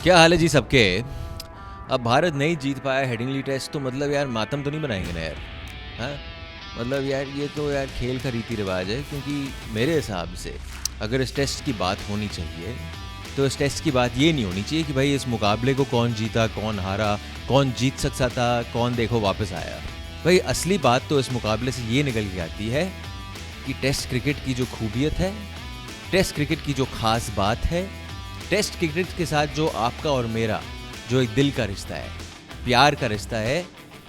क्या हाल है जी सबके। अब भारत नहीं जीत पाया हेडिंगली टेस्ट तो मतलब यार मातम तो नहीं बनाएंगे ना यार। हाँ मतलब यार ये तो यार खेल का रीति रिवाज है, क्योंकि मेरे हिसाब से अगर इस टेस्ट की बात होनी चाहिए तो इस टेस्ट की बात ये नहीं होनी चाहिए कि भाई इस मुकाबले को कौन जीता कौन हारा, कौन जीत सकता था कौन देखो वापस आया। भाई असली बात तो इस मुकाबले से ये निकल के आती है कि टेस्ट क्रिकेट की जो खूबियत है, टेस्ट क्रिकेट की जो खास बात है, टेस्ट क्रिकेट के साथ जो आपका और मेरा जो एक दिल का रिश्ता है, प्यार का रिश्ता है,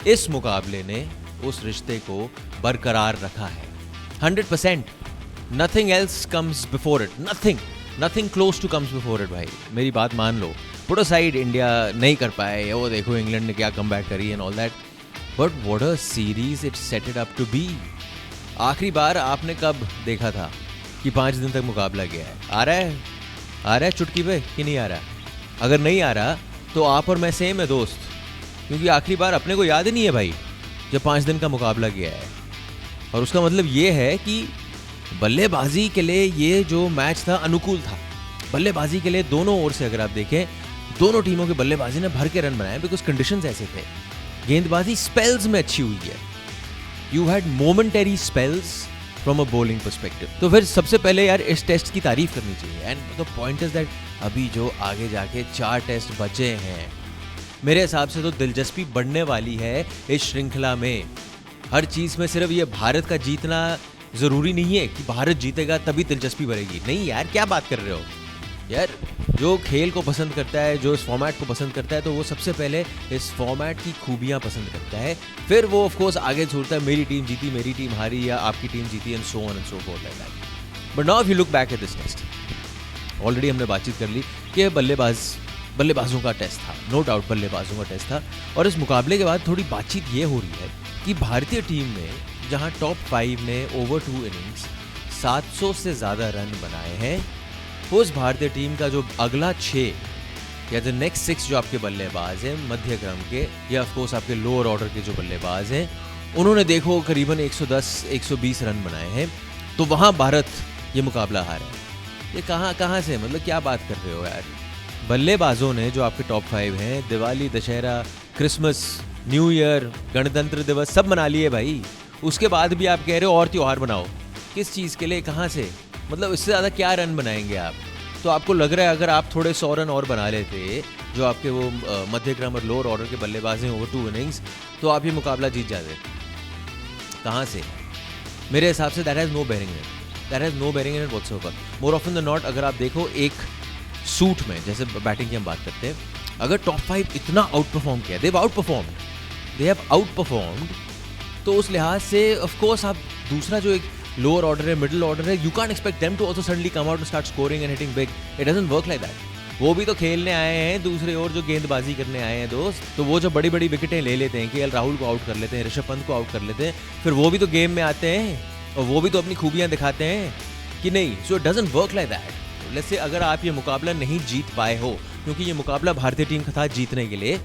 इस मुकाबले ने उस रिश्ते को बरकरार रखा है 100%। Nothing else comes before it, nothing close to comes before it. भाई मेरी बात मान लो, पुट असाइड इंडिया नहीं कर पाए, वो देखो इंग्लैंड ने क्या कमबैक करी and all that, but what a series it set it up to be. आखिरी बार आपने कब देखा था कि 5 दिन तक मुकाबला गया है? आ रहा है चुटकी पे कि नहीं आ रहा? अगर नहीं आ रहा तो आप और मैं सेम है दोस्त, क्योंकि आखिरी बार अपने को याद ही नहीं है भाई जब 5 दिन का मुकाबला गया है। और उसका मतलब ये है कि बल्लेबाजी के लिए ये जो मैच था अनुकूल था। बल्लेबाजी के लिए दोनों ओर से अगर आप देखें, दोनों टीमों के बल्लेबाजी ने भर के रन बनाए, बिकॉज कंडीशंस ऐसे थे। गेंदबाजी स्पेल्स में अच्छी हुई है, you had momentary spells from a bowling perspective. तो फिर सबसे पहले यार इस टेस्ट की तारीफ करनी चाहिए। And the point is that अभी जो आगे जाके 4 टेस्ट बचे हैं, मेरे हिसाब से तो दिलचस्पी बढ़ने वाली है इस श्रृंखला में। हर चीज़ में सिर्फ ये भारत का जीतना ज़रूरी नहीं है कि भारत जीतेगा तभी दिलचस्पी बढ़ेगी। नहीं यार, क्या बात कर रहे हो यार। जो खेल को पसंद करता है, जो इस फॉर्मेट को पसंद करता है, तो वो सबसे पहले इस फॉर्मेट की खूबियाँ पसंद करता है। फिर वो ऑफ कोर्स आगे छोड़ता है मेरी टीम जीती, मेरी टीम हारी, या आपकी टीम जीती, and so on and so forth like that. But now if you look back at this test, already हमने बातचीत कर ली कि बल्लेबाजों का टेस्ट था, नो डाउट बल्लेबाजों का टेस्ट था। और इस मुकाबले के बाद थोड़ी बातचीत ये हो रही है कि भारतीय टीम ने, जहाँ टॉप 5 ने ओवर 2 इनिंग्स 700 से ज़्यादा रन बनाए हैं, उस भारतीय टीम का जो अगला 6 या जो नेक्स्ट 6 जो आपके बल्लेबाज हैं मध्य क्रम के, या ऑफ कोर्स आपके लोअर ऑर्डर के जो बल्लेबाज हैं, उन्होंने देखो करीबन 110-120 रन बनाए हैं। तो वहाँ भारत ये मुकाबला हारा है। ये कहाँ से, मतलब क्या बात कर रहे हो यार। बल्लेबाजों ने जो आपके टॉप 5 हैं, Diwali, Dussehra, Christmas, new year, गणतंत्र दिवस सब मना लिए भाई। उसके बाद भी आप कह रहे हो और त्योहार बनाओ। किस चीज़ के लिए, कहाँ से, मतलब इससे ज़्यादा क्या रन बनाएंगे आप? तो आपको लग रहा है अगर आप थोड़े 100 रन और बना लेते जो आपके वो मध्य क्रम और लोअर ऑर्डर के बल्लेबाज हैं ओवर 2 इनिंग्स, तो आप ये मुकाबला जीत जाते? कहाँ से? मेरे हिसाब से that has no bearing in it whatsoever. More often the not, अगर आप देखो एक सूट में, जैसे बैटिंग की हम बात करते हैं, अगर टॉप 5 इतना आउट परफॉर्म किया, दे हैव आउट परफॉर्म्ड, तो उस लिहाज से ऑफ कोर्स आप दूसरा जो एक लोअर ऑर्डर है, मिडिल ऑर्डर है, you can't expect them to also suddenly come out and start scoring and hitting big. It doesn't work like that. वो भी तो खेलने आए हैं, दूसरे ओर जो गेंदबाजी करने आए हैं दोस्त। तो वो जो बड़ी बड़ी विकेटें ले लेते हैं, केएल राहुल को आउट कर लेते हैं, ऋषभ पंत को आउट कर लेते हैं, फिर वो भी तो गेम में आते हैं और वो भी तो अपनी खूबियां दिखाते हैं कि नहीं। So it doesn't work like that. Let's say अगर आप ये मुकाबला नहीं जीत पाए हो, क्योंकि ये मुकाबला भारतीय टीम का था जीतने के लिए,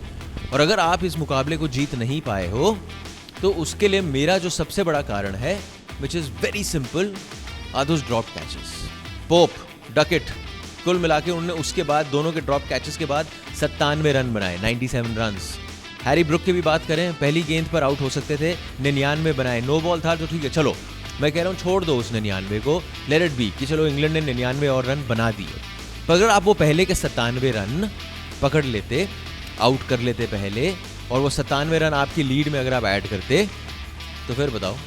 और अगर आप इस मुकाबले को जीत नहीं पाए हो, तो उसके लिए मेरा जो सबसे बड़ा कारण है, which is very simple, are those drop catches. Pope, Duckett, कुल मिला के उन्होंने उसके बाद दोनों के ड्रॉप कैचेस के बाद 97 रन बनाए, 97 रन्स। हैरी ब्रुक की भी बात करें, पहली गेंद पर आउट हो सकते थे, 99 बनाए। नो बॉल था तो ठीक है, चलो मैं कह रहा हूँ छोड़ दो उस 99 को, लेट इट बी कि चलो इंग्लैंड ने 99 और रन बना दिए। पर अगर आप वो पहले के 97 रन पकड़ लेते, आउट कर लेते पहले, और वो 97 रन आपकी लीड में अगर आप ऐड करते, तो फिर बताओ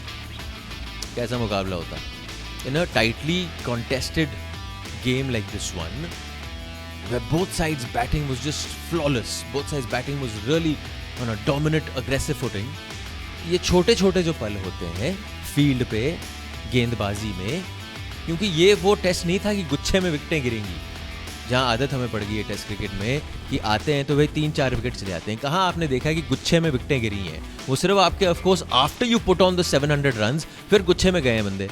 कैसा मुकाबला होता। In a tightly contested game like this one, where both sides batting was just flawless, both sides batting was really on a dominant aggressive footing. ये छोटे छोटे जो पल होते हैं फील्ड पे गेंदबाजी में, क्योंकि ये वो टेस्ट नहीं था कि गुच्छे में विकेटें गिरेंगी, जहाँ आदत हमें पड़ गई है टेस्ट क्रिकेट में कि आते हैं तो भाई 3-4 विकेट चले जाते हैं। कहाँ आपने देखा कि गुच्छे में विकेटें गिरी हैं? वो सिर्फ आपके of course after you put on the 700 runs फिर गुच्छे में गए हैं बंदे,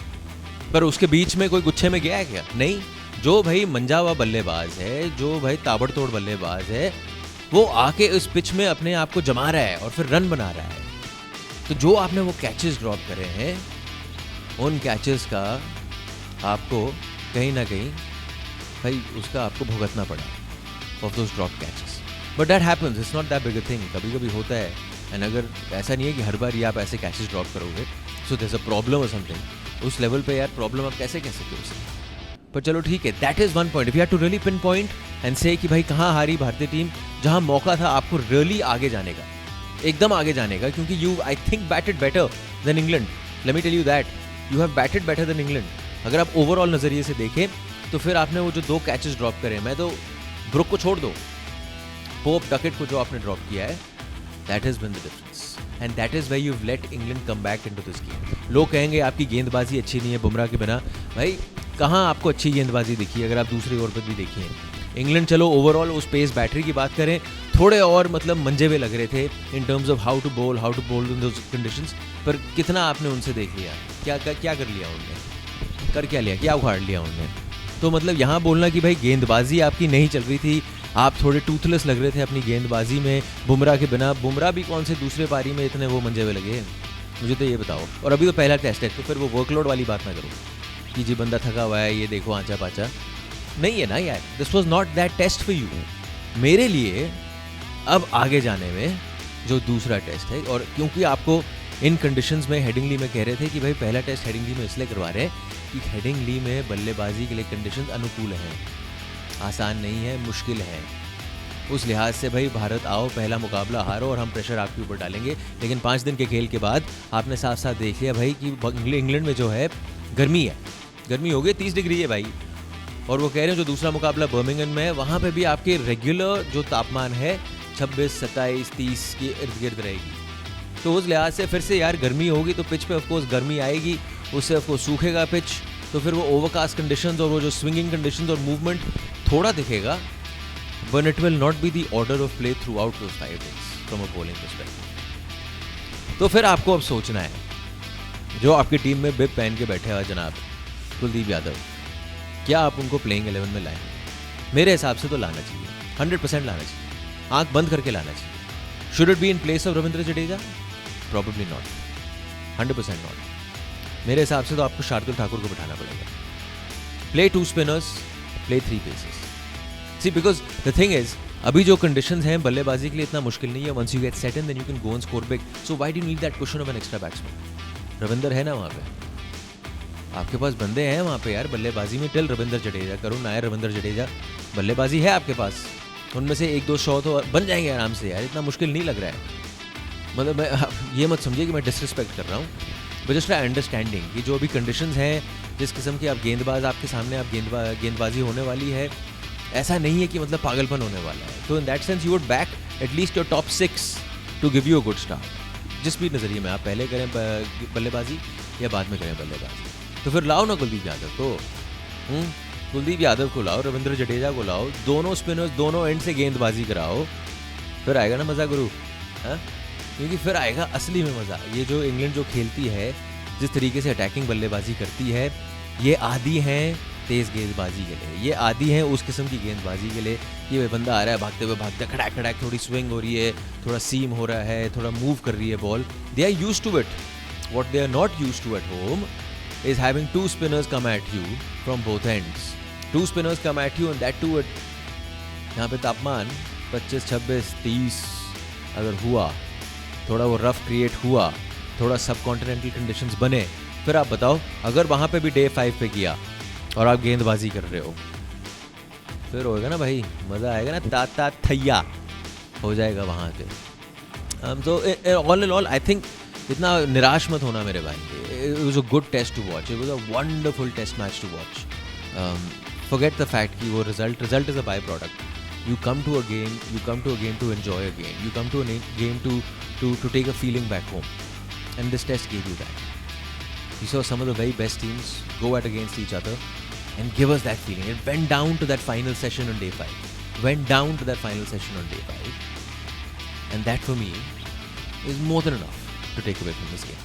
पर उसके बीच में कोई गुच्छे में गया है क्या? नहीं। जो भाई मंजा हुआ बल्लेबाज है, जो भाई ताबड़तोड़ बल्लेबाज है, वो आके उस पिच में अपने आप को जमा रहा है और फिर रन बना रहा है। तो जो आपने वो कैचेस ड्रॉप करे हैं, उन कैचेस का आपको कहीं ना कहीं भाई उसका आपको भुगतना पड़ा। Of those drop catches. But that happens, it's not that big a thing. कभी कभी होता है. एंड अगर ऐसा नहीं है कि हर बार ही आप ऐसे कैचेस ड्रॉप करोगे, so there is a problem और समथिंग. उस लेवल पे यार प्रॉब्लम आप कैसे कह सकते हो उसे. पर चलो ठीक है, that is one point. If you have to really pinpoint and say कि भाई कहाँ हारी भारतीय टीम, जहाँ मौका था आपको रियली आगे जाने का, एकदम आगे जाने का, क्योंकि you I think batted better than England. Let me tell you that you have batted better than England. अगर आप ओवरऑल नज़रिए से देखें तो फिर आपने वो जो 2 कैचेस ड्रॉप करे, मैं तो ब्रुक को छोड़ दो, पोप डकेट को जो आपने ड्रॉप किया है, that has been the difference. And that is why you have let England come back into this game. लोग कहेंगे आपकी गेंदबाजी अच्छी नहीं है बुमराह के बिना. भाई कहाँ आपको अच्छी गेंदबाजी दिखी है? अगर आप दूसरी ओवर पर भी देखिए, इंग्लैंड चलो ओवरऑल उस पेस बैटरी की बात करें, थोड़े और मतलब मंजे हुए लग रहे थे in terms of how to bowl in those conditions. पर कितना आपने उनसे देख लिया, क्या कर लिया उनने, कर क्या लिया, क्या उखाड़ लिया उनने. तो मतलब यहाँ बोलना कि भाई गेंदबाजी आपकी नहीं चल रही थी, आप थोड़े टूथलेस लग रहे थे अपनी गेंदबाजी में बुमराह के बिना. बुमराह भी कौन से दूसरे पारी में इतने वो मंजे हुए लगे, मुझे तो ये बताओ. और अभी तो पहला टेस्ट है, तो फिर वो वर्कलोड वाली बात ना करो कि जी बंदा थका हुआ है, ये देखो आंचा पाचा. नहीं है ना यार, this was not that test for you. मेरे लिए अब आगे जाने में जो दूसरा टेस्ट है, और क्योंकि आपको इन कंडीशंस में हेडिंगली में कह रहे थे कि भाई पहला टेस्ट हेडिंगली में इसलिए करवा रहे हैं कि हेडिंगली में बल्लेबाजी के लिए कंडीशंस अनुकूल हैं, आसान नहीं है, मुश्किल है. उस लिहाज से भाई भारत आओ, पहला मुकाबला हारो और हम प्रेशर आपके ऊपर डालेंगे. लेकिन 5 दिन के खेल के बाद आपने साफ साफ देख लिया भाई कि इंग्लैंड में जो है गर्मी है, गर्मी हो गई 30 डिग्री है भाई. और वो कह रहे हैं जो दूसरा मुकाबला बर्मिंघम में है, वहाँ पे भी आपके रेगुलर जो तापमान है 26, 27, 30 के इर्द गिर्द रहेगी. तो उस लिहाज से फिर से यार गर्मी होगी तो पिच पे ऑफकोर्स गर्मी आएगी, उससे ऑफकोर्स सूखेगा पिच, तो फिर वो ओवरकास्ट कंडीशंस और वो जो स्विंगिंग कंडीशंस और मूवमेंट थोड़ा दिखेगा. But it will not be the order of play through out those 5 days from a bowling perspective. तो फिर आपको अब सोचना है, जो आपकी टीम में बिब पहन के बैठे हुआ जनाब कुलदीप यादव, क्या आप उनको प्लेइंग 11 में लाएंगे? मेरे हिसाब से तो लाना चाहिए, 100% लाना चाहिए, आंख बंद करके लाना चाहिए. Should it be in place of Ravindra Jadeja? Probably not, 100% not. मेरे हिसाब से तो आपको शार्दुल ठाकुर को बिठाना पड़ेगा. Play 2 spinners, play 3 pacers. See because the thing is, अभी जो कंडीशंस हैं बल्लेबाजी के लिए इतना मुश्किल नहीं है. Once you get set in then you can go and score big. So why do you need that question of an extra batsman? Ravinder है ना वहाँ पे, आपके पास बंदे हैं वहाँ पे यार बल्लेबाजी में. टिल रविंद्र जडेजा, करुण नायर, रविंद्र जडेजा, बल्लेबाजी है आपके पास. उनमें से 1-2 शॉट तो बन जाएंगे आराम से यार, इतना मुश्किल नहीं लग रहा है. मतलब मैं ये मत समझिए कि मैं डिसरिस्पेक्ट कर रहा हूँ, बट जस्ट अंडरस्टैंडिंग कि जो अभी कंडीशंस हैं, जिस किस्म की आप गेंदबाज आपके सामने आप गेंदबाजी होने वाली है, ऐसा नहीं है कि मतलब पागलपन होने वाला है. तो in that sense you would back at least your top 6 to give you a good start. जिस भी नज़रिए में आप पहले करें बल्लेबाजी या बाद में करें बल्लेबाजी, तो फिर लाओ ना कुलदीप यादव को. कुलदीप यादव को लाओ, रविंद्र जडेजा को लाओ, दोनों स्पिनर्स दोनों एंड से गेंदबाजी कराओ, फिर आएगा ना मज़ा गुरु. हाँ, क्योंकि फिर आएगा असली में मज़ा. ये जो इंग्लैंड जो खेलती है, जिस तरीके से अटैकिंग बल्लेबाजी करती है, ये आदी हैं तेज़ गेंदबाजी के लिए, ये आदी हैं उस किस्म की गेंदबाजी के लिए. ये बंदा आ रहा है भागते हुए, खड़ा खड़ा, थोड़ी स्विंग हो रही है, थोड़ा सीम हो रहा है, थोड़ा मूव कर रही है ball. They are used to it. What they are not used to at home is having 2 spinners come at you from both ends. 2 spinners come at you and that too at यहाँ पे तापमान 25, 26, 30 अगर हुआ, थोड़ा वो rough create हुआ, थोड़ा सब कॉन्टिनेंटल कंडीशंस बने, फिर आप बताओ अगर वहाँ पे भी डे 5 पे किया और आप गेंदबाजी कर रहे हो, फिर होएगा ना भाई, मज़ा आएगा ना, ता थैया हो जाएगा वहाँ पे. तो all in all I think इतना निराश मत होना मेरे भाई. It was a good test to watch. It was a wonderful test match to watch. Forget the fact कि वो result is a byproduct. You come to a game to enjoy a game. You come to a game to take a feeling back home. And this test gave you that. You saw some of the very best teams go at against each other and give us that feeling. It went down to that final session on day 5. And that for me is more than enough to take away from this game.